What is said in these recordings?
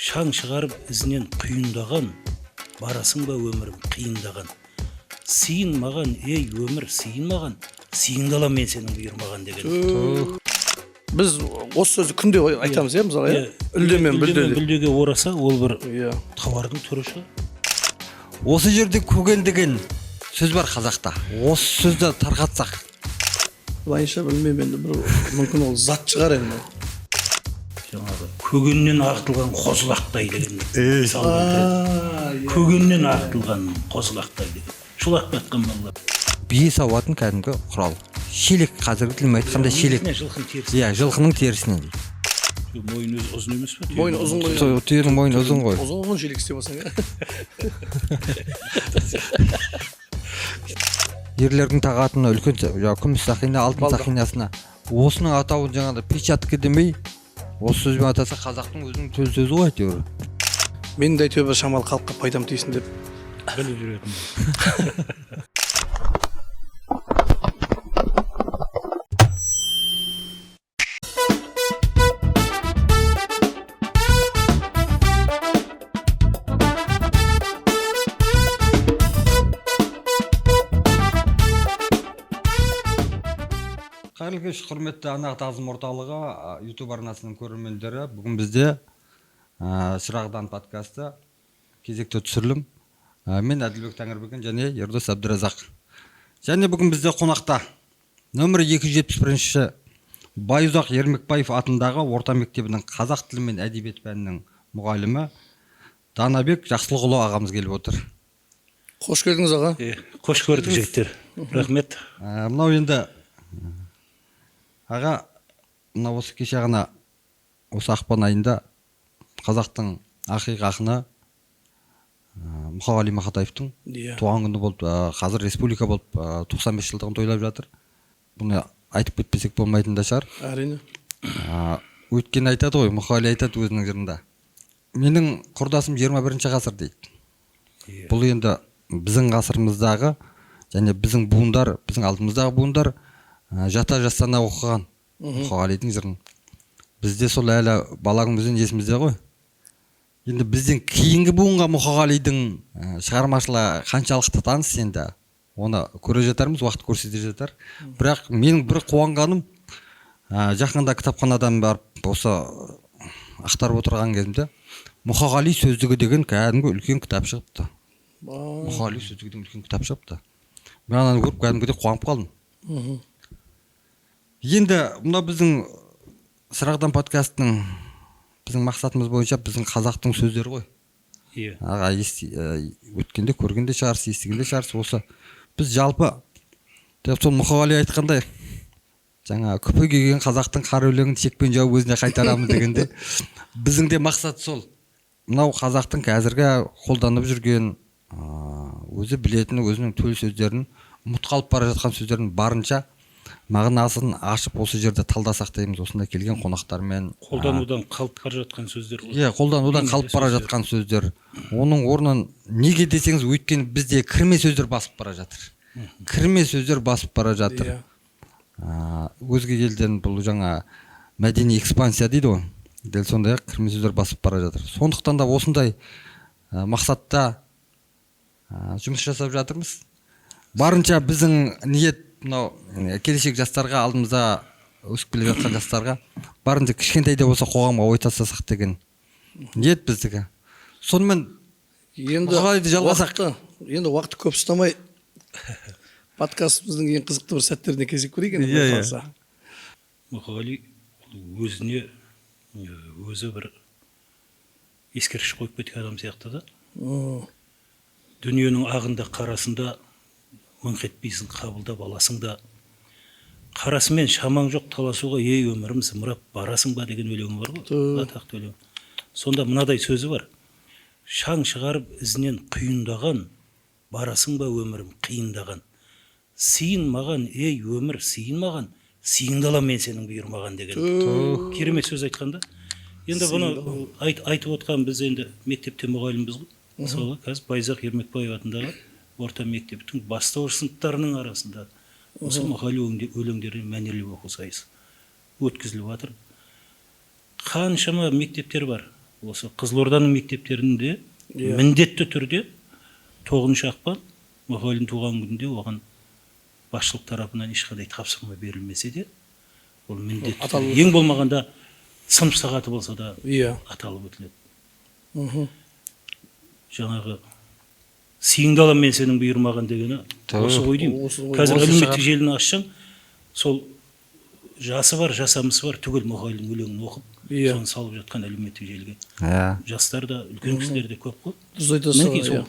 шаң шығарып ізінен құйындаған, барасың ба өмірім қиындаған. Сиын маған, ей өмір, сиын маған, сиыңды алам мен сенің бұйырмаған деген. Біз осы сөзді күнде айтамыз, мысалы, үлдемен бүлдеге. Бүлдеге ораса, ол бір тауардың түрі шығар. Осы жерде көген деген сөз бар қазақта. Осы сөзді тарқатсақ. Былайынша білмеймін енді, мүмкін ол зат шығар енді. Жаңағы көгеннен ағытылған қозылақтай деген. Көгеннен ағытылған қозылақтай деген. Шулап жатқан балалар. Бие сауатын кәдімгі құрал. Шелек, қазіргі тілмен айтқанда шелек. Жылқының терісінен. Иә, жылқының терісінен. Мойын ұзын емес пе? Мойын ұзын ғой. Түйенің мойны ұзын ғой. Ұзын шелек істеп алсаң. Ерлердің тағатына үлкен күміс сақина, алтын сақинасына. Осының атауын жаңағыда печатка демей, осы сөзбен атаса қазақтың өзінің төл сөзі ғой әйтеуір. Мен де әйтеуір шамалы халыққа пайдам тисін деп біліп жүретін. Қайырлы кеш, құрметті Ана Тағзым орталығы YouTube арнасының көрермендері. Бүгін бізде Шырағдан подкасты кезекті түсірілім. Мен Әділбек Тәңірберген және Ердос Әбдіразақ. Және бүгін бізде қонақта нөмір 271-ші Байұзақ Ермекбаев атындағы орта мектебінің қазақ тілі мен әдебиет пәнінің мұғалімі Данабек Жақсылықұлы ағамыз келіп отыр. Қош келдіңіз аға. Қош көрдік жігіттер. Рахмет. Мынау енді аға, мына осы кеше ғана осы ақпан айында қазақтың ақиқ ақыны Мұқағали Мақатаевтың туған күні болып, қазір республика болып 95 жылдығын тойлап жатыр. Бұны айтып кетпесек болмайтын да шығар. Әрине. Өйткені айтады ғой, Мұқағали айтады өзінің жырында. Менің құрдасым 21-ші ғасыр дейді. Бұл енді біздің ғасырымыздағы және біздің буындар, біздің алдымыздағы буындар жата жастана оқыған Мұқағалидың жырын. Бізде сол әлі бала күнімізден есімізде ғой. Енді бізден кейінгі буынға Мұқағалидың шығармашылығы қаншалықты таныс енді оны көре жатармыз, уақыт көрсете жатар. Бірақ менің бір қуанғаным, жақында кітапханадан барып осы ақтарып отырған кезімде Мұқағали сөздігі деген кәдімгі үлкен кітап шығыпты. Мұқағали сөздігі деген үлкен кітап шығыпты. Мен ананы көріп кәдімгідей қуанып қалдым. Енді мына біздің Шырағдан подкастының біздің мақсатымыз бойынша біздің қазақтың сөздері ғой. Аға, өткенде көргенде шығарсыз, естігенде шығарсыз. Осы біз жалпы сол Мұқағали айтқандай жаңа күпі киген қазақтың қара өлеңін шекпен жауып өзіне қайтарамыз дегенде біздің де мақсат сол. Мынау қазақтың қазіргі қолданып жүрген өзі білетін өзінің төл сөздерін ұмыт қалып бара жатқан сөздерін барынша мағынасын ашып осы жерде талдасақ дейміз. Осында келген қонақтармен қолданудан қалып бара жатқан сөздер. Иә, қолданудан қалып бара жатқан сөздер. Оның орнын неге десеңіз, өйткені бізде кірме сөздер басып бара жатыр. Кірме сөздер басып бара жатыр. Өзге елден бұл жаңа мәдени экспансия дейді ғой. Дәл сондай кірме сөздер басып бара жатыр. Сондықтан да осындай мақсатта жұмыс жасап жатырмыз. Барынша біздің ниет мынау келешек жастарға, алдымызда өсіп келе жатқан жастарға барынша кішкентайда болса қоғамға ой тастасақ деген ниет біздікі. Сонымен Мұқағалиды жалғасақ. Енді уақыт көп ұстамай подкастымыздың ең қызықты бір сәттеріне кезек көрейік. Мұқағали өзіне өзі бір ескерткіш қойып кеткен адам сияқты да. Дүниенің ағында қарасында мыңқ етпейсің, қабылдап аласың да. Қарасымен шамаң жоқ таласуға, ей өмірім зымырап барасың ба деген өлеңі бар ғой. Атақты өлең. Сонда мынадай сөзі бар. Шаң шығарып ізінен құйындаған, барасың ба өмірім қиындаған. Сиын маған, ей өмір, сиын маған, сиыңды алам мен сенің бұйырмаған деген. Керемет сөз айтқанда. Енді бұны айтып отқан біз енді мектепте мұғалімбіз ғой. Мысалы, қазір Байұзақ Ермекбаев атындағы орта мектептің бастауыш сыныптарының арасында осы Мұқағали өлеңдерін мәнерлеп оқу сайысы өткізіліп жатыр. Қаншама мектептер бар. осы Қызылорданың мектептерінде міндетті түрде 9 ақпан мұғалім туған күнде оған басшылық тарапынан ешқандай тапсырма берілмесе де ол міндетті түрде, ең болмағанда сынып сағаты болса да аталып өтіледі. Жаңағы сыйыңды алам мен сенің бұйырмаған дегені осы ғой деймін. Қазір әлеуметтік желіні ашсаң, сол жасы бар, жасамысы бар түгел мұғалім өлеңін оқып, соны салып жатқан әлеуметтік желіге. Жастар да, үлкен кісілер де көп қой. Дұрыс айтасың. Мінекей сол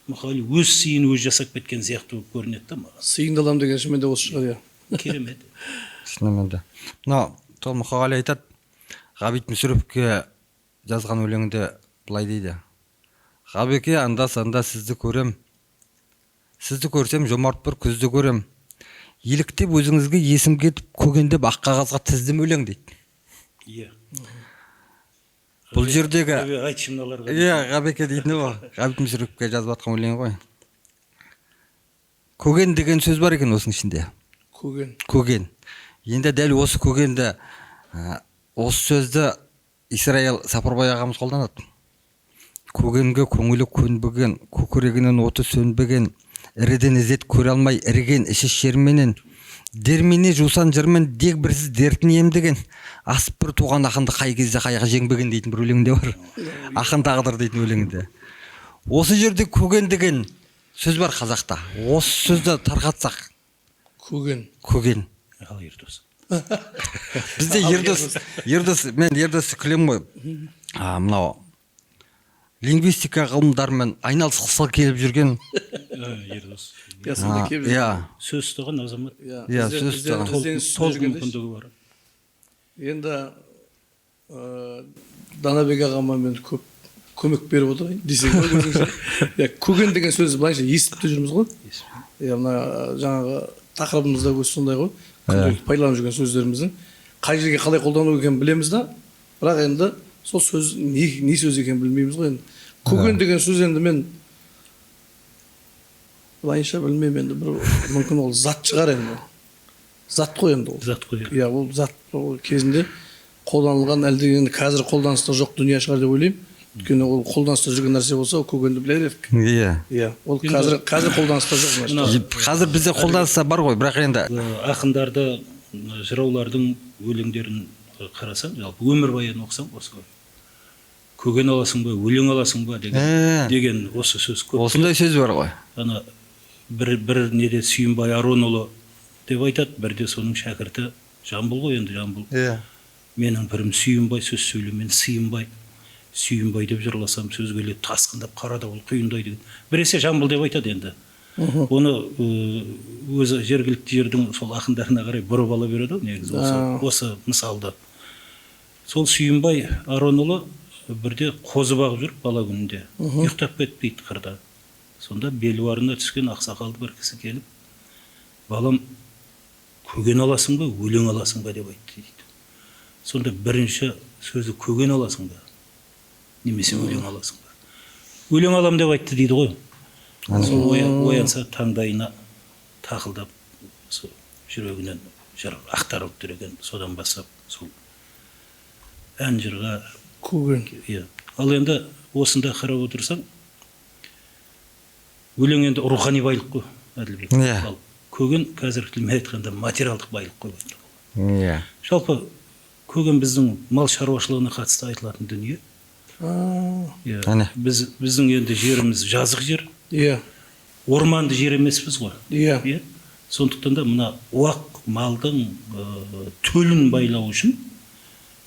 мұғалім өз сыйын өзі жасап кеткен сияқты көрінеді да маған. Сыйыңды алам деген шынымен де осы шығар, Керемет. Шынымен де. Мынау сол мұқағали айтады, Ғабит Мүсіреповке жазған өлеңінде былай дейді: Ғабеке, анда-санда сізді көрем, сізді көрсем жомарт бір күзді көрем, еліктеп өзіңізге есім кетіп, көгендеп ақ қағазға тіздім өлең дейді. Бұл жердегі Ғабеке дейтіні ғой, Ғабит Мүсіреповке жазып жатқан өлеңі ғой. Көген деген сөз бар екен осының ішінде. Көген. Енді дәл осы көгенді, осы сөзді Исраил Сапарбай ағамыз қолданады. Көгенге көңілі көнбеген, көкірегінен оты сөнбеген, іріден ізет көре алмай іріген іші шерменен, дермене жусан жырмен дек бірсіз дертін емдеген, асып бір туған ақынды қай кезде қайға жеңбеген дейтін бір өлеңде бар. Ақын тағдыр дейтін өлеңінде. Осы жерде көген деген сөз бар қазақта. Осы сөзді тарқатсақ. Көген. Ал Ердос. Бізде мен Ердос күлем ғой. Мынау лингвистика ғылымдарымен айналысқысы келіп жүрген Ердос. Сөз ұстаған азамат. Сөз ұстаған. Толық мүмкіндігі бар. Енді Данабек ағама мен көп көмек беріп отырайын десең ғой өзіңше. Көген деген сөзді былайша естіп те жүрміз ғой. Мына жаңағы тақырыбымызда өзі сондай ғой. Күнделікті пайдаланып жүрген сөздеріміздің қай жерге қалай қолдану екенін білеміз да, бірақ енді сол сөз не сөз екенін білмейміз ғой енді. Көген деген сөз енді мен былайша білмеймін енді, бір мүмкін ол зат шығар енді. Зат қой енді ол. Зат қой. Ол зат кезінде қолданылған, әлде енді қазір қолданыста жоқ дүние шығар деп ойлаймын. Өйткені ол қолданыста жүрген нәрсе болса, көгенді білер едік. Ол қазір қолданыста жоқ. Қазір бізде қолданыста бар ғой, бірақ енді ақындарды, жыраулардың өлеңдерін қарасаң, жалпы өмірбаян оқысаң осы ғой. Көген аласың ба, өлең аласың ба деген осы сөз көп. Осындай сөз бар ғой. Ана бір неде Сүйінбай Аронұлы деп айтады, бірде соның шәкірті Жамбыл ғой енді, Жамбыл. Менің бірім Сүйінбай, сөз сөйлемен Сүйінбай. Сүйінбай деп жырласам сөз келеді, тасқындап қарада ол құйындай деген. Біресе Жамбыл деп айтады енді. Оны өзі жергілікті жердің сол ақындарына қарай бұрып ала береді негізі осы мысалды. Сол Сүйінбай Аронұлы бірде қозы бағып жүріп бала күнінде ұйықтап кетпейді қырда. Сонда белуарына түскен ақсақалды бір кісі келіп, балам, көген аласың ба, өлең аласың ба деп айтты дейді. Сонда бірінші сөзі көген аласың ба, немесе өлең аласың ба. Өлең алам деп айтты дейді ғой. Оянса таңдайына тақылдап, жүрегінен жыр ақтарып тұр екен. Содан бастап сол ән жырға көген. Ал енді осында қарап отырсаң, өлең енді рухани байлық қой, Әділбек. Көген қазіргі тілмен айтқанда материалдық байлық қой. Жалпы көген біздің мал шаруашылығына қатысты айтылатын дүние. Біздің енді жеріміз жазық жер. Орманды жер емеспіз ғой. Сондықтан да мына уақ малдың төлін байлау үшін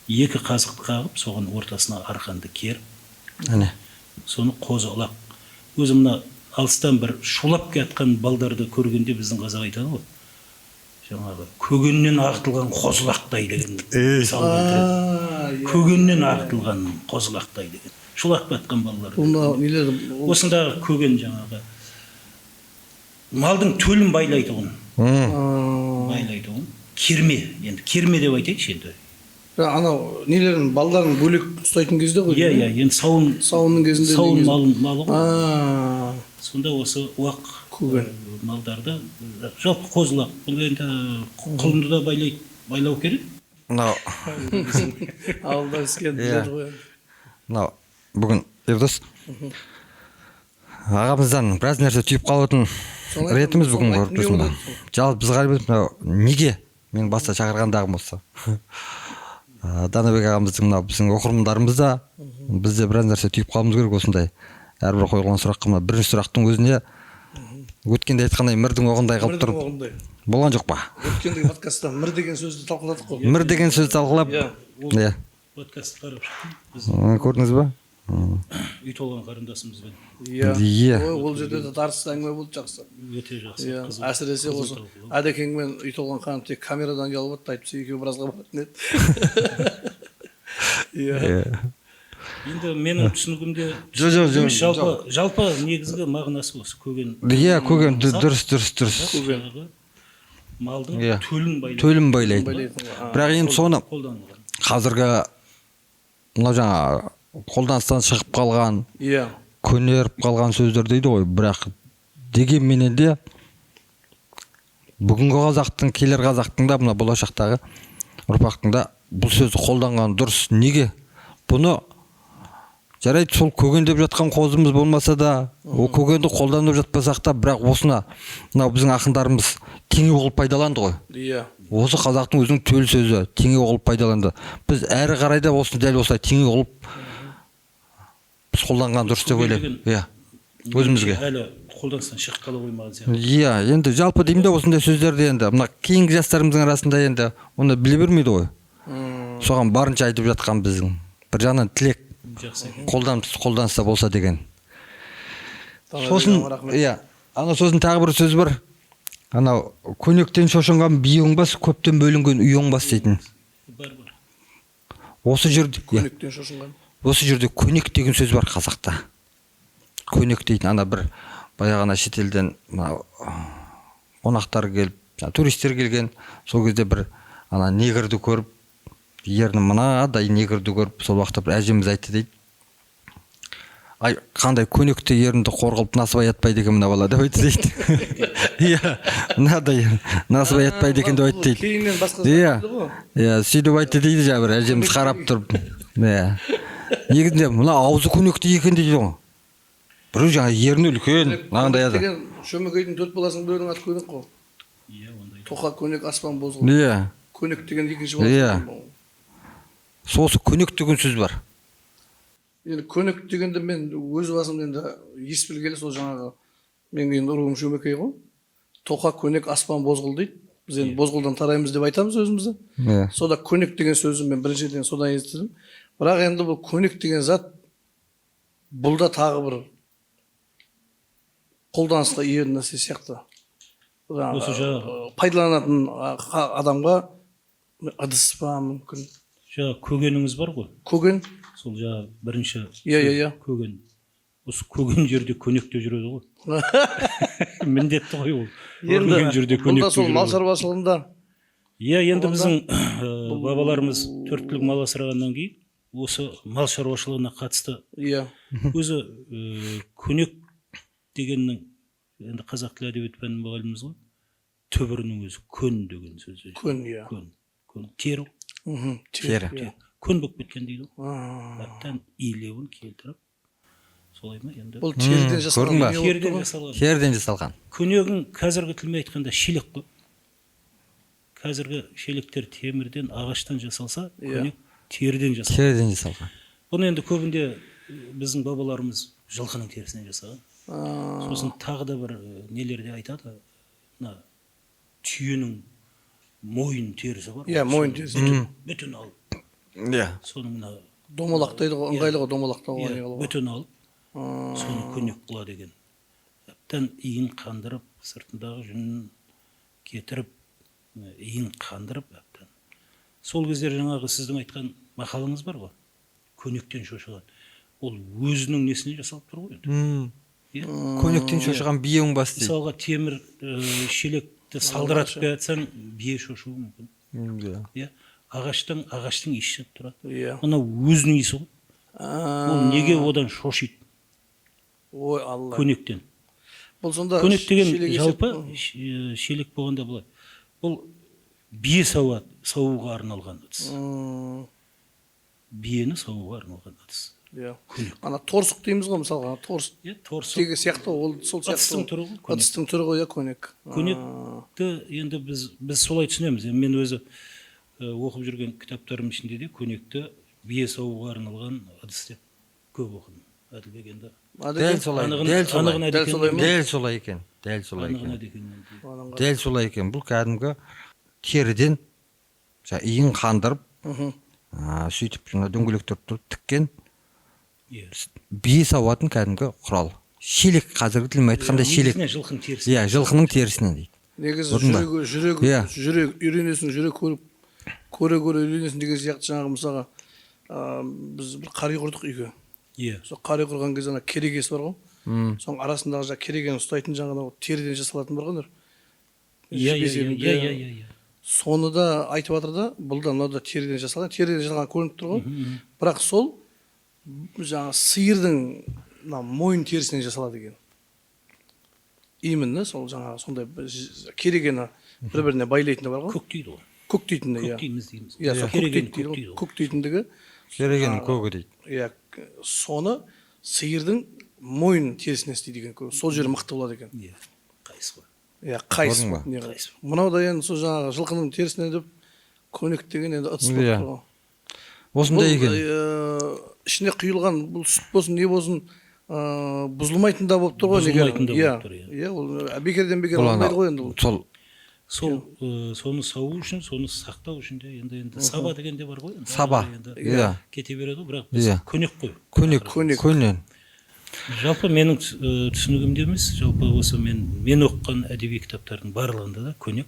екі қазықты қағып, соған ортасына арқанды керіп, соны қозғалап. Өзі мына алыстан бір шулап кеткен балдарды көргенде біздің қазақ айтады ғой. Жаңағы көгеннен ағытылған қозылақтай деген мысал келтіреді. Көгеннен ағытылған қозылақтай деген. Шулап кеткен балалар. Осындағы көген жаңағы малдың төлін байлайды ғой. Байлайды ғой. Керме, енді керме деп айтайықшы енді. Анау нелерін балдарын бөлек ұстайтын кезде ғой. Енді сауынның кезінде. Сауын малы ғой. Сонда осы уақ малдарды жалпы қозылақ. Бұл енді құлынды да байлау керек. Мынау ауылда өскен біледі ғой. мынау бүгін Ердос ағамыздан біраз нәрсе түйіп қалатын ретіміз бүгін көріп тұрсың. Жалпы біз қарап мынау неге мен баста шақырғандағым осы. Данабек ағамыздың мынау біздің оқырмандарымыз да біз де біраз нәрсе түйіп қалуымыз керек осындай. Әрбір қойылған сұраққа мына бірінші сұрақтың өзіне өткенде айтқандай мірдің оғындай қалып тұрып болған жоқ па? Өткендегі подкастта мір деген сөзді талқыладық қой. Мір деген сөзді талқылап. Иә. Подкаст қарап шықтым. Біз Көрдіңіз ба? үй толған қарындасымызбен. Иә. Ол жерде де тартысты әңгіме болды, жақсы. Өте жақсы. Иә, қызу- әсіресе қызу осы талқылау. Әдекеңмен үй толған қан тек камерадан ұялып отты, айтпаса екеуі біразға баратын еді. Иә. Енді менің түсінігімде жалпы негізгі мағынасы осы көген. Иә, көген дұрыс. Жаңағы малдың Иә. төлін Төлін байлайды. Бірақ енді соны қолданылған. қазіргі мынау жаңа қолданыстан шығып қалған, Иә. көнеріп қалған сөздер дейді ғой. Бірақ дегенменен де бүгінгі қазақтың, келер қазақтың да мына болашақтағы ұрпақтың да бұл сөзді қолданған дұрыс. Неге? Бұны жарайды, сол көген деп жатқан қозымыз болмаса да, ол көгенді қолданып жатпасақ та, бірақ осыны мынау біздің ақындарымыз теңеу қылып пайдаланды ғой. Иә. Осы қазақтың өзінің төл сөзі теңеу қылып пайдаланды. Біз әрі қарай да осыны дәл осылай теңеу қылып біз қолданған дұрыс деп ойлаймын. Иә. Өзімізге. Әлі қолданыстан шығып қала қоймаған сияқты. Иә, енді жалпы деймін де осындай сөздерді енді мына кейінгі жастарымыздың арасында енді оны біле бермейді ғой. Соған барынша айтып жатқан біздің бір жағынан тілек Жақсы екен. қолданыста болса деген. Сосын иә, ана сосын тағы бір сөз бар. Анау көнектен шошынған бие оңбас, көптен бөлінген үй оңбас дейтін. Бар. Осы жерде Көнектен шошынған. осы жерде көнек деген сөз бар қазақта. Көнек дейтін ана бір баяғына шетелден қонақтар келіп, туристер келген, сол кезде бір ана негрді көріп, ерні мынадай негрді көріп, сол уақытта бір әжеміз айтты дейді. Ай, қандай көнекті ерінді қорғылып насыбай атпайды екен мына бала деп айтты дейді. Иә, мынадай насыбай атпайды екен деп айтты дейді. Кейіннен басқа Иә, сөйтіп айтты дейді жаңа бір әжеміз қарап тұрып. Иә. Негізінде мына аузы көнекті екен дейді ғой. Біреу жаңа ерні үлкен, мынандай еді. деген шөмекейдің 4 баласының біреуінің аты көнек қой. Иә, ондай. Тоқа көнек, аспан бозғыл. Иә. Көнек деген екінші Иә. баласы. Сосы көнек деген сөз бар. Енді көнек дегенде мен өз басым енді ес білгелі сол жаңағы менің енді руым шөмекей ғой. Тоқа көнек, аспан бозғыл дейді. Біз енді бозғылдан тараймыз деп айтамыз өзімізді. Иә. Сода көнек деген сөзді мен біріншіден содан естідім. Бірақ енді бұл көнек деген зат бұл да тағы бір қолданысқа ие нәрсе сияқты. Осы жаңағы Пайдаланатын адамға ыдыс па мүмкін. жаңа көгеніңіз бар ғой. Көген. Сол жаңа бірінші Иә. көген. Осы көген жерде көнекте жүреді ғой. Міндетті ғой ол. Көген жерде Бұнда көнекте сол мал жүреді. шаруашылығында Иә, енді біздің бабаларымыз 4 түлік мал асырағаннан кейін осы мал шаруашылығына қатысты иә. өзі көнек дегеннің енді қазақ тілі әдебиет пәнінің мұғаліміміз ғой. Түбірінің өзі көн деген сөзі. Көн, иә. Көн. Тері. Тері. Көн болып кеткен дейді ғой. Әптен илеуін келтіріп. Солай ма енді? Бұл теріден көрдің жасалған. ба? Теріден жасалған. Теріден жасалған. Көнегің қазіргі тілмен айтқанда шелек қой. Қазіргі шелектер темірден, ағаштан жасалса, көнек теріден жасалған. Теріден жасалған. Бұны енді көбінде біздің бабаларымыз жылқының терісінен жасаған. Сосын тағы да бір нелерде айтады. Мына түйенің мойын терісі бар. Иә, мойын терісі. Бүтін алып. Иә. Соның мына Домалақ дейді ғой, ыңғайлы ғой домалақта оған не қылып. бүтін алып, соны көнек қыла деген. Әптен иін қандырып, сыртындағы жүнін кетіріп, иін қандырып әптен. Сол кездер жаңағы сіздің айтқан мақалыңыз бар ғой. Көнектен шошыған. Ол өзінің несіне жасалып тұр ғой енді. Көнектен шошыған бие оңбас дейді. Мысалға темір шелекті салдыратып жатсаң бие шошуы мүмкін. Иә. Ағаштың иісі шығып тұрады. Иә. Мына өзінің иісі ғой. Ол неге одан шошиды? Ой, Алла. Көнектен. Бұл сонда Көнек деген шелек жалпы есеп- шелек болғанда былай. Бұл бие саууға арналған ыдыс. Биені саууға арналған ыдыс. Иә. Көнек. Ана торсық дейміз ғой мысалға, торс торсық тегі сияқты ол сол сияқты. ыдыстың түрі ғой, көнек. Ыдыстың түрі ғой, көнек. Көнекті енді біз солай түсінеміз. Мен өзі оқып жүрген кітаптарым ішінде де көнекті бие саууға арналған ыдыс деп көп оқыдым. Әділбек енді Дәл солай, дәл солай екен. Дәл солай екен. Дәл солай екен. Бұл кәдімгі теріден иін қандырып, сөйтіп дөңгелектер тұрып тіккен бие сауатын кәдімгі құрал. Шелек, қазіргі тілмен айтқанда шелек. Жылқының терісінен. Иә, жылқының терісінен дейді. Негізі жүрек үйренесің, жүрек көре үйренесің деген сияқты жаңағы мысалға біз бір қари құрдық үйге. Сол қари құрған кезде ана керегесі бар ғой. Соның арасындағы жаңағы керегені ұстайтын жаңағы теріден жасалатын бар ғой. Иә. Соны да айтып жатыр да, бұл да мынау да теріден жасалған. Теріден жасалған көрініп тұр ғой. Бірақ сол жаңағы сиырдың мойын терісінен жасалады екен. Именно сол жаңағы сондай керегені бір-біріне байлайтыны бар ғой. Көк дейді ғой. Көк дейтіні, иә. Көк дейміз. Иә, сол көк дейтіндігі. Керегенің көгі дейді. Иә, соны сиырдың мойын терісінен істейді екен. Сол жері мықты болады екен. Иә, қайыс қой. Иә, қайыс. Мынау да енді сол жаңағы жылқының терісінен деп көнек деген енді ыдыс болып тұр ғой. Осындай екен. Ішіне құйылған бұл сүт болсын, не болсын, бұзылмайтын да болып тұр ғой. Бұзылмайтын да болып тұр. Иә, ол бекерден бекер olmayды ғой енді бұл. Соны сау үшін, соны сақтау үшін де енді саба деген де бар ғой. Саба. Иә. Кете береді, бірақ біз көнек қой. Көнен. Жалпы менің түсінігімде емес, жалпы осы мен оқыған әдеби кітаптардың барлығында да көнек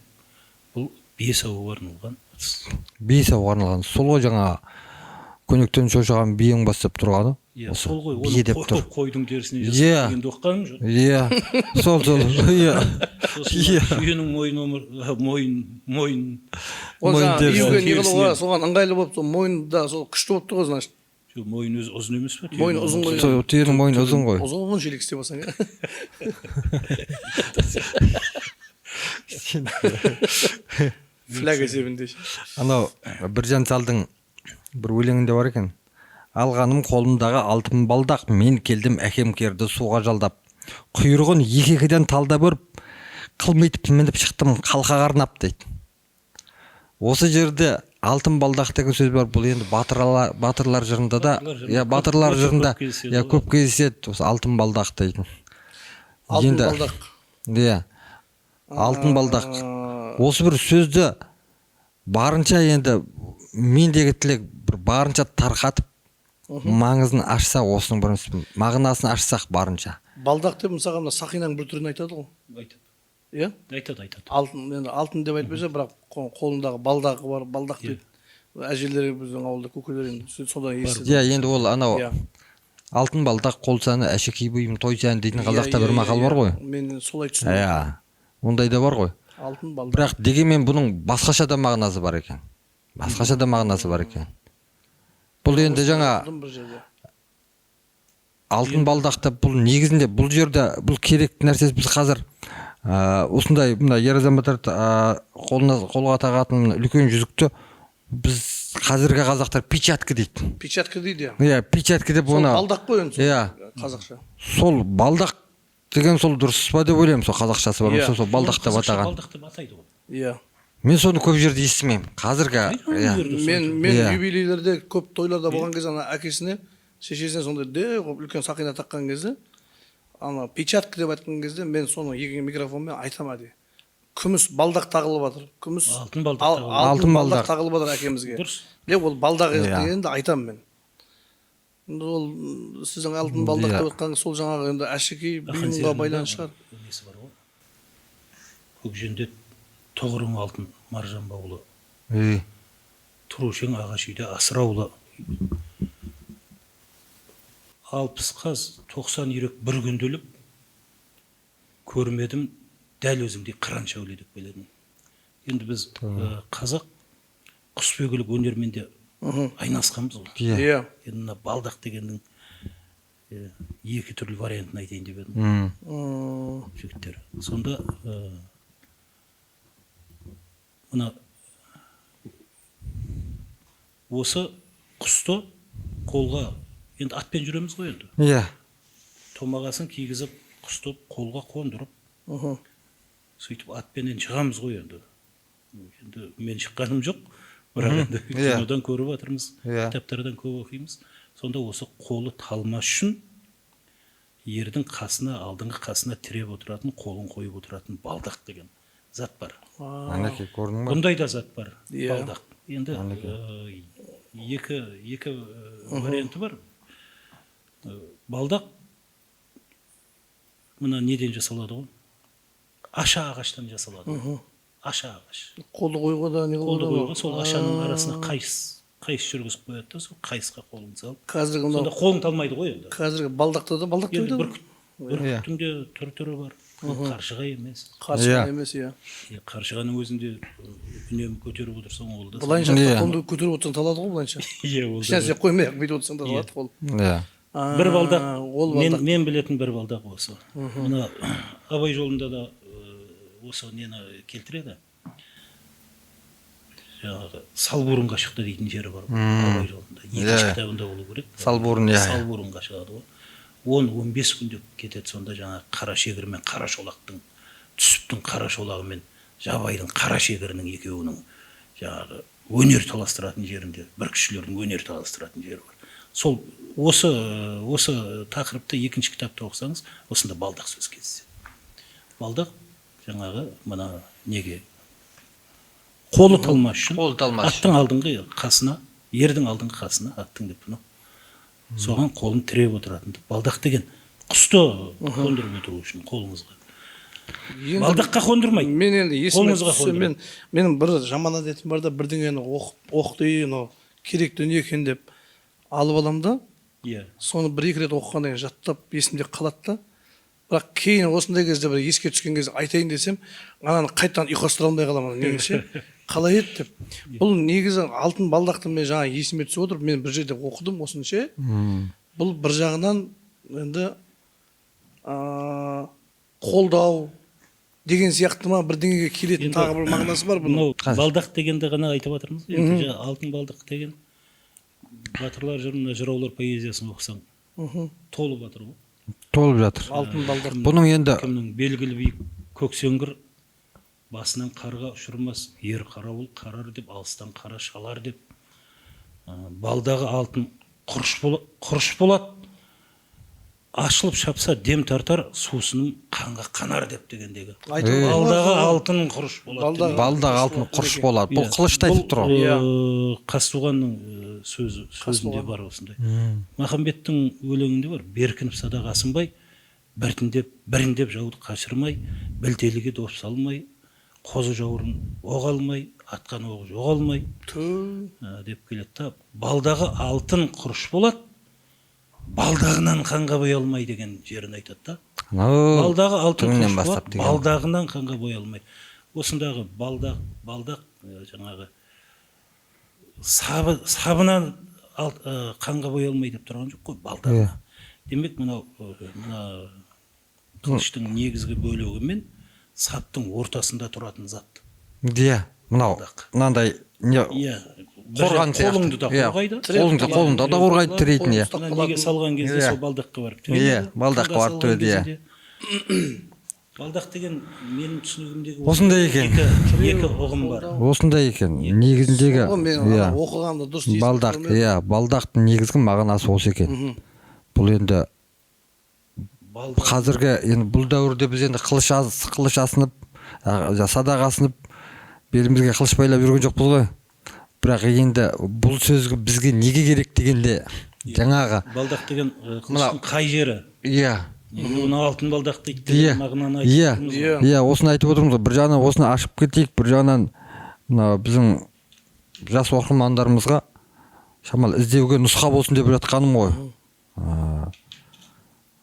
бұл бие саууға арналған. Бие саууға арналған. Сол ғой жаңа көнектен шошыған биең бастап тұрғаны. Иә, сол ғой. Оны қойдың терісіне жасап дегенді оқығаным жоқ. Иә, сол. Иә. Түйенің мойын. Ол жаңағы июге не қылуға соған ыңғайлы болып, мойында сол күшті болып тұр ғой, значит. Мойын өзі ұзын емес пе? Мойын ұзын ғой. Түйенің мойны ұзын ғой. Ұзын желік істеп алсаң, фляг есебінде. Анау Біржан Салдың бір өлеңінде бар екен. Алғаным қолымдағы алтын балдақ, мен келдім әкем керді суға жалдап. Құйрығын екі-екіден талдап өріп, қылмайтып мініп шықтым қалқаға арнап дейді. Осы жерде алтын балдақ деген сөз бар. Бұл енді батырлар жырында да, батырлар жырында көп кездеседі осы алтын балдақ дейді. Алтын балдақ. Иә. Алтын балдақ. Осы бір сөзді барынша енді мендегі тілек бір барынша тарқатып маңызын ашса, осының бір мағынасын ашсақ барынша. Балдақ деп мысалға мына сақинаның бір түрін айтады ғой. Айтады. Иә? Айтады. Алтын деп айтпаса, бірақ қолындағы балдағы бар, балдақ дейді. Әжелері біздің ауылда көкелер енді содан естіді. Иә, енді ол анау алтын балдақ қол саны әшекей бұйым той сәні дейтін қазақта бір мақал бар ғой. Мен солай түсіндім. Иә. Ондай да бар ғой. Алтын балдақ. Бірақ дегенмен бұның басқаша да мағынасы бар екен. Бұл енді жаңа алтын балдақты бұл негізінде бұл жерде бұл керекті нәрсесі біз қазір осындай мына ер азаматтар қолға тағатын үлкен жүзікті біз қазіргі қазақтар печатка дейді. Печатка дейді. Иә, печатка деп оны. Сол балдақ қой енді. Иә. Қазақша. Сол балдақ деген сол дұрыс па деп ойлаймын, сол қазақшасы бар. Сол балдақ деп атаған. Балдақ деп атайды ғой. Иә. Мен соны көп жерде естімеймін. Қазіргі мен юбилейлерде көп тойларда болған кезде ана әкесіне, шешесіне сондай үлкен сақина таққан кезде, ана печатка деп айтқан кезде мен соны екі микрофонмен айтамын дейді. Күміс балдақ тағылып жатыр. Күміс алтын балдақ тағылып жатыр әкемізге. Дұрыс. Ол балдақ дегенді айтамын мен. Ол сіздің алтын балдақ деп жатқан сол жаңағы енді әшекей бұйымға байланысты шығар. Несі бар ғой. Көкжендет тоғырың алтын маржан баулы. Тұрушың ағаш үйде асыраулы. 60 қаз 90 үйрек бір күнделіп көрмедім дәл өзіңдей қыран шәуле деп келедім. Енді біз қазақ құсбегілік өнермен де айналысқанбыз ғой. Иә. Енді мына балдақ дегеннің екі түрлі вариантын айтайын деп едім. Жігіттер. Сонда мына осы құсты қолға енді атпен жүреміз ғой енді. Иә. Томағасын кигізіп, құстып, қолға қондырып, Мгм. сөйтіп атпенен шығамыз ғой енді. Енді мен шыққаным жоқ, бірақ енді Иә. кинодан көріп жатырмыз, Иә. кітаптардан көп оқимыз. Сонда осы қолы талмас үшін ердің қасына, алдыңғы қасына тіреп отыратын, қолын қойып отыратын балдақ деген зат бар. Әнекей көрдің ба? Бұндай да зат бар, Иә. балдақ. Енді екі варианты бар. Балдақ мына неден жасалады ғой? Аша ағаштан жасалады. ғой. Аша ағаш. Қолды қойға да не Қолды қылады қойға сол ашаның арасына қайыс жүргізіп қояды да, сол қайысқа қолын салып. Қазіргі Сонда мынау қолың талмайды ғой енді. қазіргі балдақта да балдақ Енді дейді. бүркіттің де түрі бар. Бұл қаршыға емес. Қаршыға Иә. емес, иә. Қаршығаның өзінде үнемі көтеріп отырсаң ол да. Былайынша Иә. қолды көтеріп отырсаң талады ғой былайынша. Иә, ол Еш да. нәрсе қоймай-ақ бүйтіп отырсаң да талады қол. Иә. Бір Ол балдақ, балдақ. мен білетін бір балдақ осы. Мына Абай жолында да осы нені келтіреді. Жаңағы Салбурынға шықты дейтін жері бар. Абай жолында. Екінші Иә. кітабында болу керек. Салбурын, иә. Салбурынға шығады ғой. 10-15 күнде кетеді сонда жаңағы қара шегір мен қара шолақтың, түсіптің қара шолағы мен жабайдың қара шегірінің екеуінің жаңағы өнер таластыратын жерінде, бір кішілердің өнер таластыратын жері бар. Сол осы тақырыпты екінші кітапта оқысаңыз, осында балдақ сөз кездеседі. Балдақ жаңағы мына неге қолы талмас үшін Қолы талмас аттың алдыңғы қасына, ердің алдыңғы қасына аттың деп бұны соған қолын тіреп отыратын. Балдақ деген құсты қондырып отыру үшін қолыңызға. Енді Балдаққа қондырмайды. мен енді есіме Қолыңызға түссе, қондырады. менің бір жаман әдетім бар да, бірдеңені оқты, керек дүние екен деп алып аламын да, Иә. соны бір-екі рет оқығаннан кейін жаттап есімде қалады да. Бірақ кейін осындай кезде бір еске түскен кезде айтайын десем, ананы қайтадан ұйқастыра алмай қаламын. Немесе қалай еді деп. Бұл негізі алтын балдақты мен жаңа есіме түсіп отыр. Мен бір жерде оқыдым осыны ше. Бұл бір жағынан енді қолдау деген сияқты ма бірдеңеге келетін Енді тағы бір мағынасы бар бұның. Мынау балдақ дегенді ғана айтып жатырмыз. Енді алтын балдақ деген батырлар жырына, жыраулар поэзиясын оқысаң, толып жатыр ғой. Толып жатыр. Алтын балдақ. Бұның енді Кімнің белгілі биік көксеңгір басынан қарға ұшырмас, ер қарауыл қарар деп, алыстан қара шалар деп, балдағы алтын құрыш болады, ашылып шапса дем тартар, сусыным қанға қанар деп дегендегі. Балдағы алтын құрыш болады. балдағы алтын құрыш болады. Бұл қылышты айтып тұр ғой. Қазтуғанның сөзінде бар осындай. Махамбеттің өлеңінде бар. Беркініп садақ асынбай, біріндеп жауды қашырмай, білтеліге доп салмай, қозы жауырын оқ алмай, атқан оғы жоғалмай деп келеді. Балдағы алтын құрыш болады, балдағынан қанға боя алмай деген жерін айтады да. Балдағы алтын құрыш болады, балдағынан қанға боя алмай. Осындағы балдақ жаңағы сабынан қанға боя алмай деп тұрған жоқ қой, балдағына. Демек мына қылыштың негізгі бөлігі мен саптың ортасында тұратын зат. Иә, мынандай қорған қолыңды да қорғайды. Қолыңды да қорғайды тірейтін, иә. Неге салған кезде сол балдаққа барып тірейді. Иә, балдаққа барып тірейді, иә. Балдақ деген менің түсінігімдегі осындай екен. Екі ұғым бар. Осындай екен. Негізіндегі оқығанды дұрыс естіп балдақ, иә, балдақтың негізгі мағынасы осы екен. Бұл енді қазіргі енді бұл дәуірде біз енді қылыш асынып, садақ асынып, белімізге қылыш байлап жүрген жоқпыз ғой. Бірақ енді бұл сөзгі бізге неге керек дегенде жаңағы балдақ деген қылыштың қай жері? Иә. Оны алтын балдақ дейді мағынаны айтып тұрмыз. Иә, осыны айтып отырмыз ғой. Бір жағынан осыны ашып кетейік, бір жағынан мына біздің жас оқырмандарымызға шамалы іздеуге нұсқа болсын деп жатқаным ғой.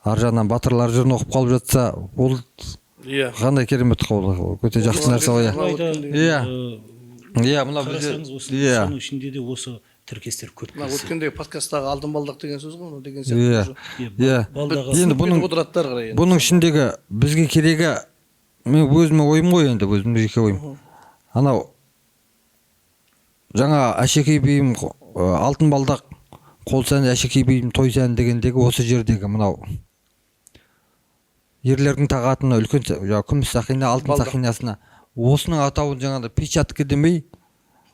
Ар жағынан батырлар жырын оқып қалып жатса, ол қандай керемет қол, өте жақсы нәрсе ғой. Иә, мына бізде соның ішінде де осы тіркестер көп. Өткендегі подкасттағы алтын балдақ деген сөз ғой, деген сияқты. Иә. Енді бұның ішіндегі бізге керегі, мен өзіме ойым ғой енді, өзімде жеке ойым. Анау жаңа Әшекей биім алтын балдақ қол сән әшекей биім той сән дегендегі осы жердегі мынау ерлердің тағатына үлкен күміс сақина, алтын сақинасына осының атауын жаңағыдай печатка демей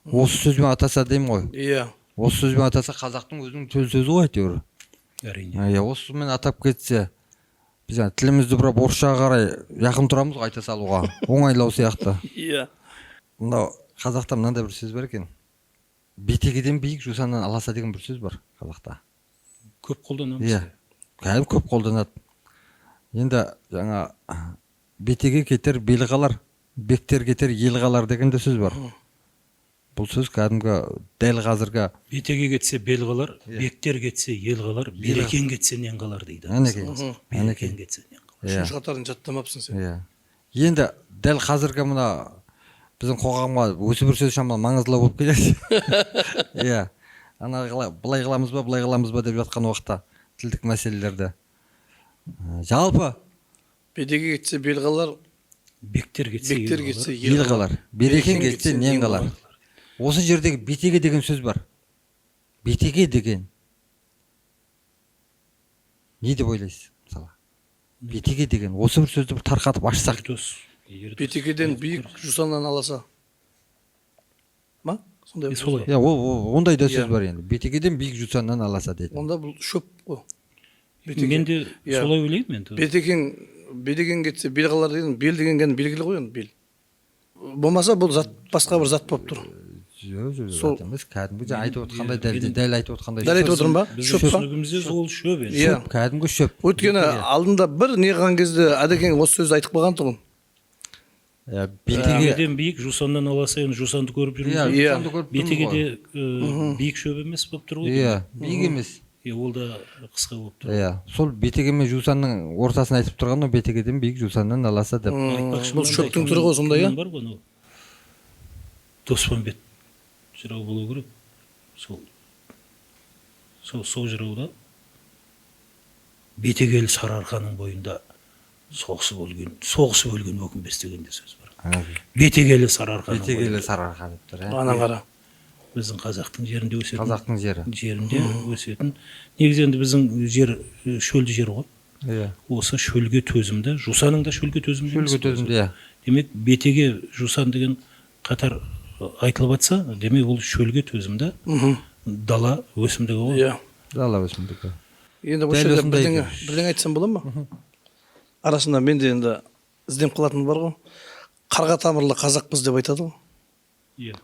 осы сөзбен атаса деймін ғой. Иә. Осы сөзбен атаса қазақтың өзінің төл сөзі ғой әйтеуір. Әрине. Иә, осымен атап кетсе біз тілімізді бұрап орысшаға қарай жақын тұрамыз ғой айта салуға. Оңайлау сияқты. Иә. Мынау қазақта мынандай бір сөз бар екен. Бетегеден биік жусаннан аласа деген бір сөз бар қазақта. Көп қолданамыз. Иә. Кәдімгі көп қолданады. Енді жаңа бетеге кетер бел қалар, бектер кетер ел қалар деген де сөз бар. Бұл сөз кәдімгі дәл қазіргі Бетеге кетсе бел қалар, бектер кетсе ел қалар, берекен кетсе нен қалар дейді. Берекен кетсе нен қалар. Үшінші қатарын жаттамапсың сен. Иә. Енді дәл қазіргі мына біздің қоғамға осы бір сөз шамалы маңыздылау болып келеді. Иә. Ана былай қыламыз ба, былай қыламыз ба деп жатқан уақытта тілдік мәселелерді. Жалпы Бетеге кетсе бел қалар, бектер кетсе ел қалар, берекен кетсе нен қалар. Осы жердегі бетеге деген сөз бар. Бетеге деген не деп ойлайсыз мысалы? Бетеге деген осы бір сөзді тарқатып ашсақ. Бетегеден биік жусаннан аласа. Ма? Сондай. Солай. Иә, ондай да сөз бар енді. Бетегеден биік жусаннан аласа дейді. Онда бұл шөп қой. Мен де солай ойлаймын енді. Бетеген кетсе бел қалар деген, бел деген белгілі ғой енді бел. Болмаса бұл зат басқа бір зат болып тұр. Жоқ, емес, кәдімгі айтып отқандай дәл айтып отқандай. Дәл айтып отырмын ба? Шөп па? Түсінігімізде сол шөп енді. Шөп, кәдімгі шөп. Өйткені алдында бір не қылған кезде Әдекең осы сөзді айтып қалған тұғын. Бетегеден биік жусаннан аласа, енді жусанды көріп жүрміз. Иә. Бетегеде биік шөп емес болып тұр ғой. Иә, биік емес. Ол да қысқа болып тұр. Иә, сол бетеге мен жусанның ортасын айтып тұрған ғой, бетегеден биік жусаннан аласа деп. Бұл шөптің түрі ғой сондай, иә? Бар ғой, Доспанбет жырау болу керек. Сол жырауда бетегелі Сарыарқаның бойында соғысып өлген өкінбес деген де сөз бар. Бетегелі Сарыарқаның бойында. Бетегелі Сарыарқа деп тұр. Анан қара. Біздің қазақтың жерінде өсетін. Қазақтың жерінде өсетін. Негізі енді біздің жер шөлді жер ғой. Иә. Осы шөлге төзімді, жусаның да шөлге төзімді. Шөлге төзімді, иә. Демек, бетеге жусан деген қатар айтылып жатса, демек ол шөлге төзімді дала өсімдігі ғой. Иә. Дала өсімдігі. Енді осы жерде бірдеңе айтсам бола ма? Арасында мен де енді ізденіп қалатыным бар ғой. Қарға тамырлы қазақпыз деп айтады ғой. Иә.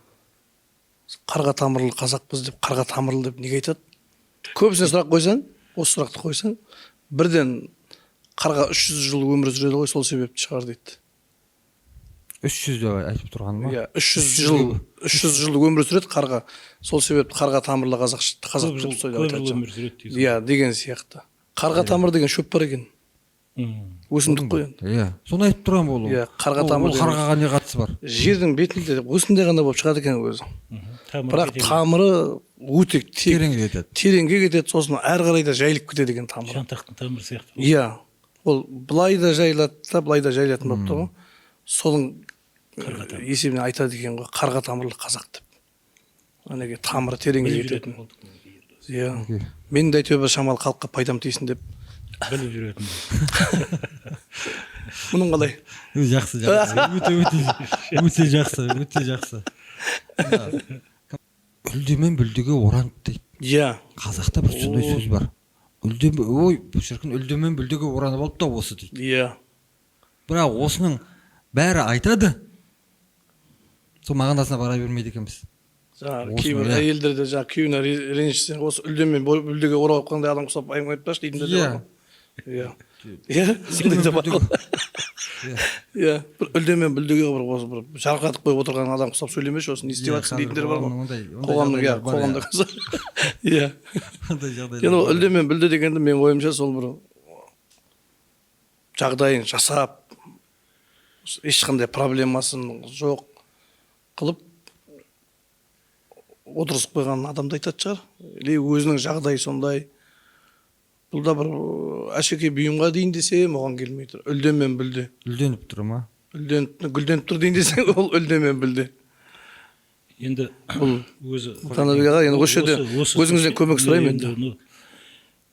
Қарға тамырлы қазақпыз деп, қарға тамырлы деп неге айтады? Көбісіне сұрақ қойсаң, осы сұрақты қойсаң, бірден қарға 300 жыл өмір сүреді ғой, сол себепті шығар дейді. 300 деп айтып тұрған ма? Иә, 300 жыл өмір сүреді қарға. Сол себепті қарға тамырлы қазақ деп сөйлейді. Иә, деген сияқты. Қарға тамыр деген шөп бар екен. Өсімдік қой енді. Иә, соны айтып тұрған болу. Иә, қарға тамыр. Ол қарғаға не қатысы бар? Жердің бетінде осындай ғана болып шығады екен өзі. Бірақ тамыры өте тереңге кетеді, сосын әрі қарай да жайылып кетеді екен тамыры. Жантақтың тамыры сияқты. Иә, ол былай да жайылады да, былай да жайылатын болып тұр ғой. Соның есебінен айтады екен ғой, қарға тамырлы қазақ деп. Анеге тамыры тереңге кететін. Иә, мен де әйтеуір бір шамалы халыққа пайдам тисін деп біліп жүретін. Мұның қалай? Жақсы, өте жақсы. Үлдемен бүлдеге оранып дейді. Иә. Қазақта бір сондай сөз бар. Үлдемен бүлдеге оранып алып та осы дейді. Иә. Бірақ осының бәрі айтады. Сол мағынасына бара бермейді екенбіз. Кейбір әйелдерде күйеуіне ренжісең, осы үлдемен бүлдеге оралып қандай адам құсап айым айтпашы дейтін де бар. Иә. Иә, сондай да бар. Иә, бір үлдемен бүлдеге бір жарқатып қойып отырған адам құсап сөйлемеші, осы не істеп жатсың дейтіндер бар ғой. Қоғамда иә. Енді ол үлдемен бүлде дегенді мен ойымша сол бір жағдайын жасап, ешқандай проблемасын жоқ қылып отырысып қойған адамды айтады шығар. Или өзінің жағдайы сондай. Бұл да бір әшекей бұйымға дейін десем, оған келмей тұр. Үлдемен бүлде. Үлденіп тұр ма? Гүлденіп тұр дейін десең, ол үлдемен бүлде. енді бұл өзі Танабек аға, енді осы жерде өзіңізден көмек сұраймын енді.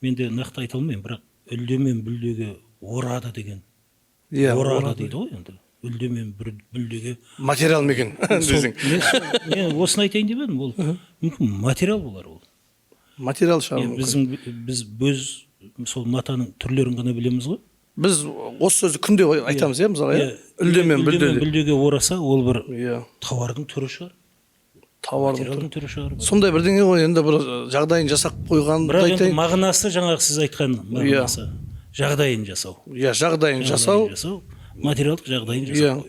Мен де нақты айта алмаймын, бірақ үлде мен бүлдеге орады деген. Иә, Орады дейді ғой енді. Үлде мен бүлдеге. материал ма екен десең. Мен осыны айтайын деп едім, ол мүмкін материал болар ол. Материал шығар. Біз сол матаның түрлерін ғана білеміз ғой. Біз осы сөзді күнде айтамыз, иә, мысалы, иә. Үлде мен бүлдеге ораса, ол бір иә, тауардың түрі шығар. тауардың Материалдың түрі шығар. сондай бірдеңе ғой, енді бір жағдайын жасап қойған. Бірақ енді мағынасы жаңағы сіз айтқан мағынасы. Жағдайын жасау. Иә, жағдайын жасау. Материалдық жағдайын Иә. жасау.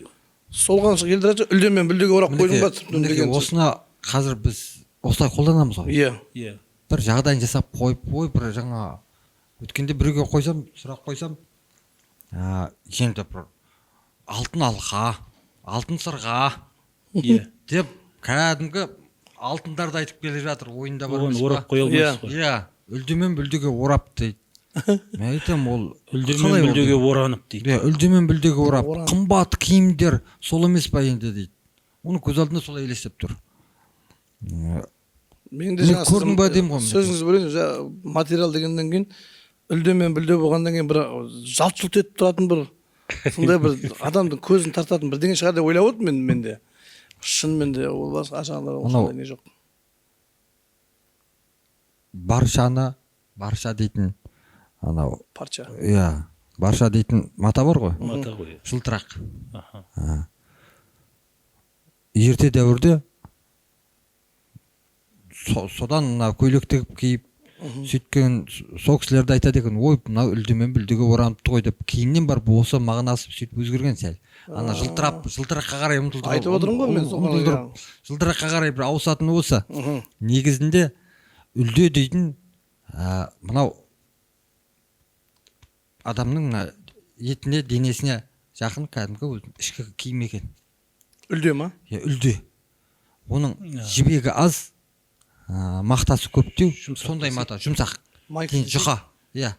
Сол қанша келдіреді, үлде мен бүлдеге орап қойдың ба түптің деген. Осыны қазір біз осылай қолданамыз ғой. Иә. Иә. Бір жағдайын жасап қойып, бір жаңа өткенде біреуге қойсам, сұрақ қойсам, енді бір алтын алқа, алтын сырға Иә. деп кәдімгі алтындарды айтып келе жатыр, ойында бар Оған емес орап па? қоя алмайсыз ғой. Иә, үлдемен бүлдеге орап дейді. Мен айтамын, ол Үлде мен бүлдеге оранып дейді. Иә, үлдемен бүлдеге орап, қымбат киімдер сол емес па енді дейді. Оны көз алдында солай елестеп тұр. Мен де жаңа көрдің ба деймін ғой. сөзіңізді бөлейін, материал дегеннен кейін үлде мен бүлде болғаннан кейін бір жалт-жұлт етіп тұратын бір сондай бір адамдың көзін тартатын бірдеңе шығар деп ойлап отырмын мен де. Шынымен де ол ашағанда осындай не жоқ. Барша дейтін анау Парча. иә, барша дейтін мата бар ғой. Мата ғой. Жылтырақ. Аха. Ерте дәуірде содан мына көйлек тігіп киіп сөйткен сол кісілерді айтады екен, ой, мына үлдемен бүлдеге ораныпты ғой деп, кейіннен барып осы мағынасы сөйтіп өзгерген сәл. Ана жылтыраққа қарай ұмтылдырып. Айтып отырмын ғой мен соған. Жылтыраққа қарай бір ауысатын осы. Негізінде үлде дейтін мынау адамның етіне, денесіне жақын кәдімгі ішкі киім екен. Үлде ма? Иә, үлде. Оның жібегі аз, мақтасы көптеу, сондай мата, жұмсақ. Кейін жұқа. Иә.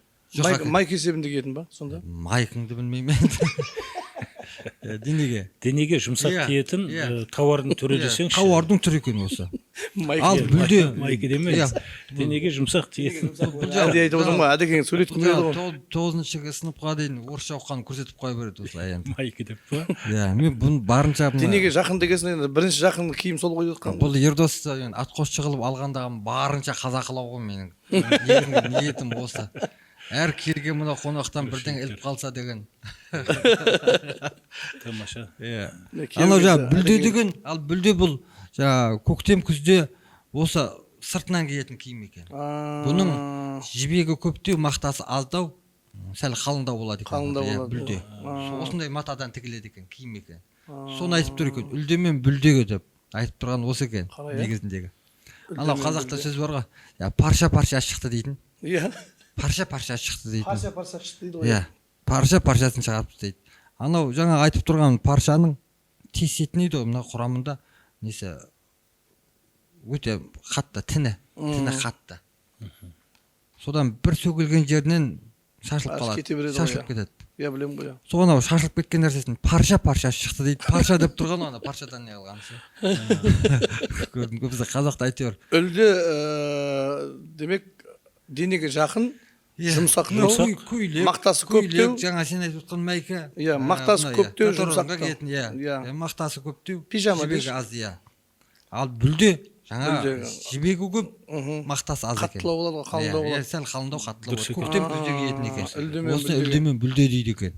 Майк есебінде киетін ба сонда? Майкыңды білмеймін. Денеге жұмсақ киетін тауардың түрі десеңші. Тауардың түрі екен осы. Ал бүлде. Майкі демеңіз. Денеге жұмсақ тиетін. Әлде айтып отырмын ба? Әдекең сөйлеткім келді ғой. 9-шы сыныпқа дейін орысша оқығанын көрсетіп қоя береді осылай енді. Майкі деп па? Иә, мен бұны барынша Денеге жақын дегесін енді бірінші жақын киім сол қойып жатқан. Бұл Ердос атқосшы қылып алғандағы барынша қазақылау ғой менің. Ниетім осы. Әр келген мына қонақтан бірден іліп қалса деген. Тамаша. Анау жаңа бүлде деген, ал бүлде бұл жаңа көктем күзде осы сыртынан киетін киім екен. Бұның жібегі көптеу, мақтасы аздау, сәл қалыңдау болады екен. Қалыңдау болады. Бүлде. Осындай матадан тігіледі екен, киім екен. Соны айтып тұр екен, үлде мен бүлдеге деп айтып тұрған осы екен негізіндегі. Анау қазақта сөз бар ғой, парша шықты дейтін. Иә. Парша шықты дейтін. Парша шықты дейді ғой. Иә, паршасын шығарып дейді. Анау жаңа айтып тұрған паршаның тесетін дейді ғой, мына құрамында несі өте қатты, тіні қатты. Содан бір сөгілген жерінен шашылып қалады, шашылып кетеді. Иә, білемін ғой. Сол анау шашылып кеткен нәрсесін парша шықты дейді. Парша деп тұрған ана паршадан не қылғанысы. Көрдім, бізде қазақта әйтеуір. Үлде демек денеге жақын, жұмсақтау, мақтасы көптеу. Жаңа сен айтып отқан майка. Иә, мақтасы көптеу, жұмсақтау. Иә, мақтасы көптеу, пижама жібегі аз, иә. Ал бүлде жаңа жібегі көп, мақтасы аз екен. Қаттылау болады, қалыңдау болады. Иә, сәл қалыңдау, қаттылау болады. Көктем күзде киетін екен. Осы үлде мен бүлде дейді екен.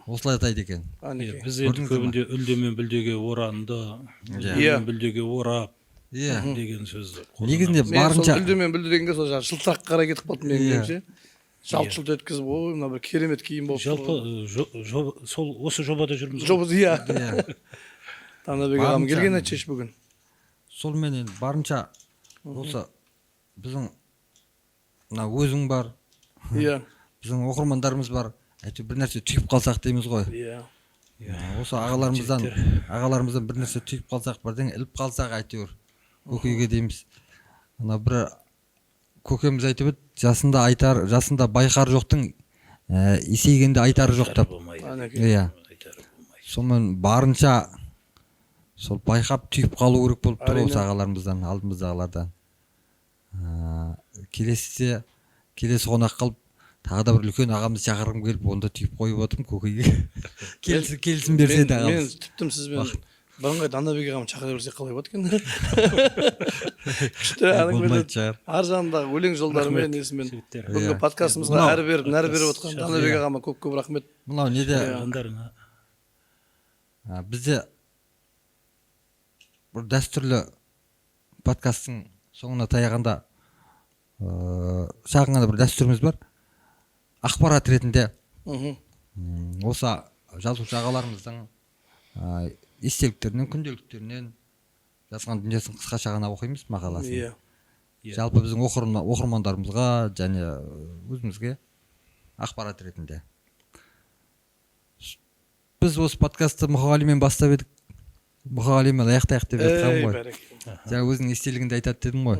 Осылай атайды екен. Біз енді көбінде үлде мен бүлдеге оранды, үлде мен бүлдеге орап деген сөзді. Негізінде барынша үлде мен бүлде дегенге сол жаңағы жылтыраққа қарай кетіп қалды менің ойымша. Жалт-жұлт еткізіп, ой, мына бір керемет киім болып тұр. Жалпы сол осы жобада жүрміз. Жобада, иә. Танабек ағам келген айтшы бүгін. Солмен енді барынша осы біздің мына өзің бар. Иә. Біздің оқырмандарымыз бар. Әйтеуір бір нәрсе түйіп қалсақ дейміз ғой. Иә. Осы ағаларымыздан бір нәрсе түйіп қалсақ, бірден іліп қалсақ әйтеуір көкейге дейміз. Ана бір көкеміз айтып еді, жасында байқар жоқтың есейгенде айтары жоқ деп. Иә. Сонымен барынша сол байқап түйіп қалу керек болып тұр Әрине. осы ағаларымыздан, алдымыздағылардан. Келесі қонақ қылып тағы да бір үлкен ағамыз шақырғым келіп онда түйіп қойып отырмын көкейге. Келісім берсе де мен ағамыз. тіптім сізбен бірыңғай Данабек ағамды шақыра берсек қалай болады екен? Күшті Болмайтын шығар. ар жағындағы өлең жолдарымен несімен жігіттер. бүгінгі подкастымызға Мынау- әрі беріп отқан Данабек ағама көп рахмет. Мынау неде Жандарыңа бізде бір дәстүрлі подкасттың соңына таяғанда шағын ғана бір дәстүріміз бар. Ақпарат ретінде осы жазушы ағаларымыздың естеліктерінен, күнделіктерінен жазған дүниесін қысқаша ғана оқимыз мақаласын. Иә. Жалпы біздің оқырмандарымызға және өзімізге ақпарат ретінде. Біз осы подкастты Мұқағалимен бастап едік. Мұқағалимен аяқтайық деп жатқанмын ғой. Жаңа өзінің естелігінде айтады дедім ғой.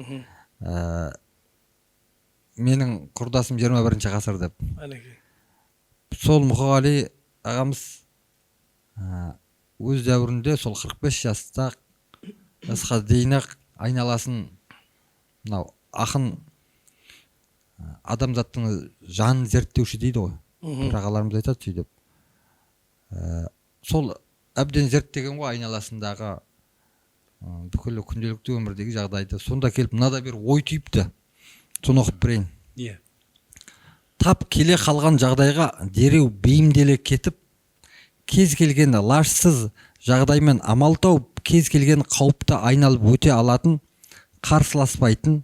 Менің құрдасым 21 ғасыр деп. Сол Мұқағали ағамыз өз дәуірінде сол 45 жасқа дейін ақ айналасын мынау ақын адамзаттың жанын зерттеуші дейді ғой. Bir ағаларымыз айтады сөйтіп. Сол әбден зерттеген ғой айналасындағы бүкіл күнделікті өмірдегі жағдайды. Сонда келіп мынада бір ой түйіпті. Соны оқып берейін. Иә. Тап келе қалған жағдайға дереу бейімделе кетіп, кез келген лажсыз жағдаймен амал тауып, кез келген қауіпті айналып өте алатын, қарсыласпайтын,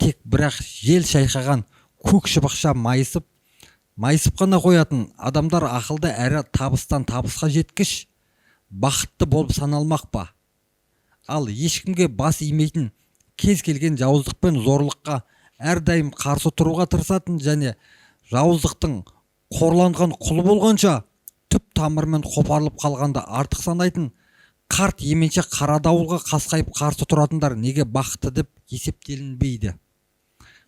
тек бірақ жел шайқаған көк шыбықша майысып қана қоятын адамдар ақылды әрі табыстан табысқа жеткіш, бақытты болып саналмақ па? Ал ешкімге бас имейтін, кез келген жауыздық пен зорлыққа әрдайым қарсы тұруға тырысатын және жауыздықтың қорланған құлы болғанша түп тамырымен қопарылып қалғанда артық санайтын, қарт еменше қара дауылға қасқайып қарсы тұратындар неге бақытты деп есептелінбейді?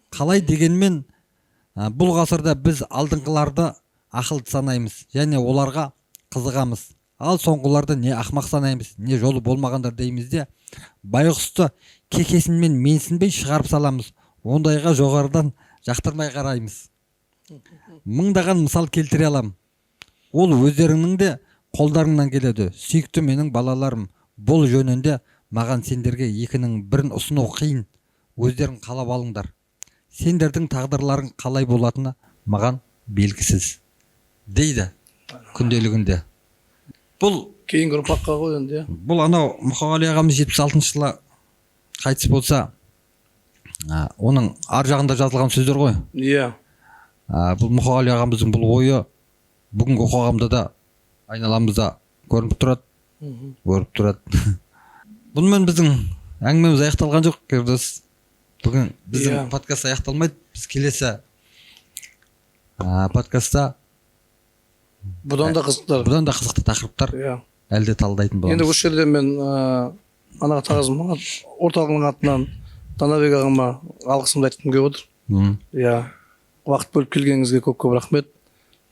Қалай дегенмен бұл ғасырда біз алдыңғыларды ақылды санаймыз және оларға қызығамыз. Ал соңғыларды не ақмақ санаймыз, не жолы болмағандар дейміз де, байғұсты кекесінмен менсінбей шығарып саламыз. Ондайға жоғарыдан жақтырмай қараймыз. Мыңдаған мысал келтіре алам. Ол өздеріңнің де қолдарыңнан келеді. Сүйікті менің балаларым, бұл жөнінде маған сендерге екінің бірін ұсыну қиын. Өздерің қалап алыңдар. Сендердің тағдырларың қалай болатыны маған белгісіз. Дейді күнделігінде. Бұл Кейінгі ұрпаққа ғой енді. Бұл анау Мұқағали ағамыз 76 жылы қайтыс болса, оның ар жағында жазылған сөздер ғой. Иә. Бұл Мұқағали ағамыздың бұл ойы бүгінгі қоғамда да айналамызда көрініп тұрады. Бұнымен біздің әңгімеміз аяқталған жоқ, Ердос. Бүгін біздің подкаст аяқталмайды. Біз келесі подкастта Бұдан да қызықты тақырыптар әлде талдайтын боламыз. Енді осы жерде мен анаға тағазым орталығының атынан Данабек ағама алғысымды айтқым келіп отыр. Уақыт бөліп келгеніңізге көп рахмет.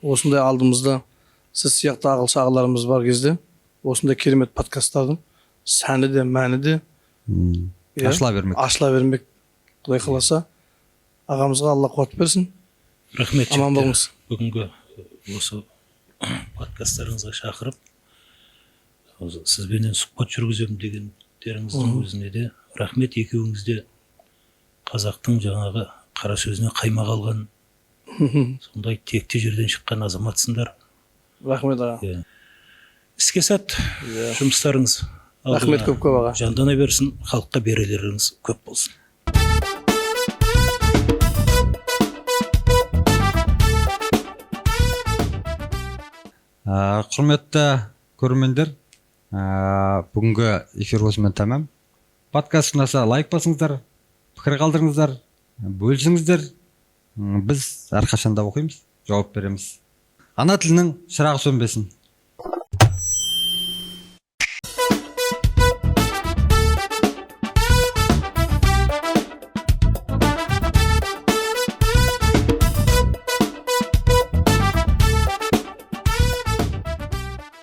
Осындай алдымызда сіз сияқты ағылшы ағаларымыз бар кезде осындай керемет подкасттардың сәні де мәні де ашыла бермек. Құдай қаласа ағамызға Алла қуат берсін. Рахмет. Аман болыңыз. Бүгінгі осы подкасттарыңызға шақырып сізбенен сұхбат жүргіземін дегендеріңіздің өзіне де рахмет. Екеуіңізде қазақтың жаңағы қара сөзіне қаймақ алған сондай текті жерден шыққан азаматсыңдар. Рахмет аға. Іске сәт жұмыстарыңыз. Рахмет көп аға. Жандана берсін, халыққа берелеріңіз көп болсын. Құрметті көрермендер, бүгінгі эфир осымен тәмам. Подкаст ұнаса лайк басыңыздар, пікір қалдырыңыздар, бөлісіңіздер. Біз әрқашанда оқимыз, жауап береміз. Ана тілінің шырағы сөнбесін.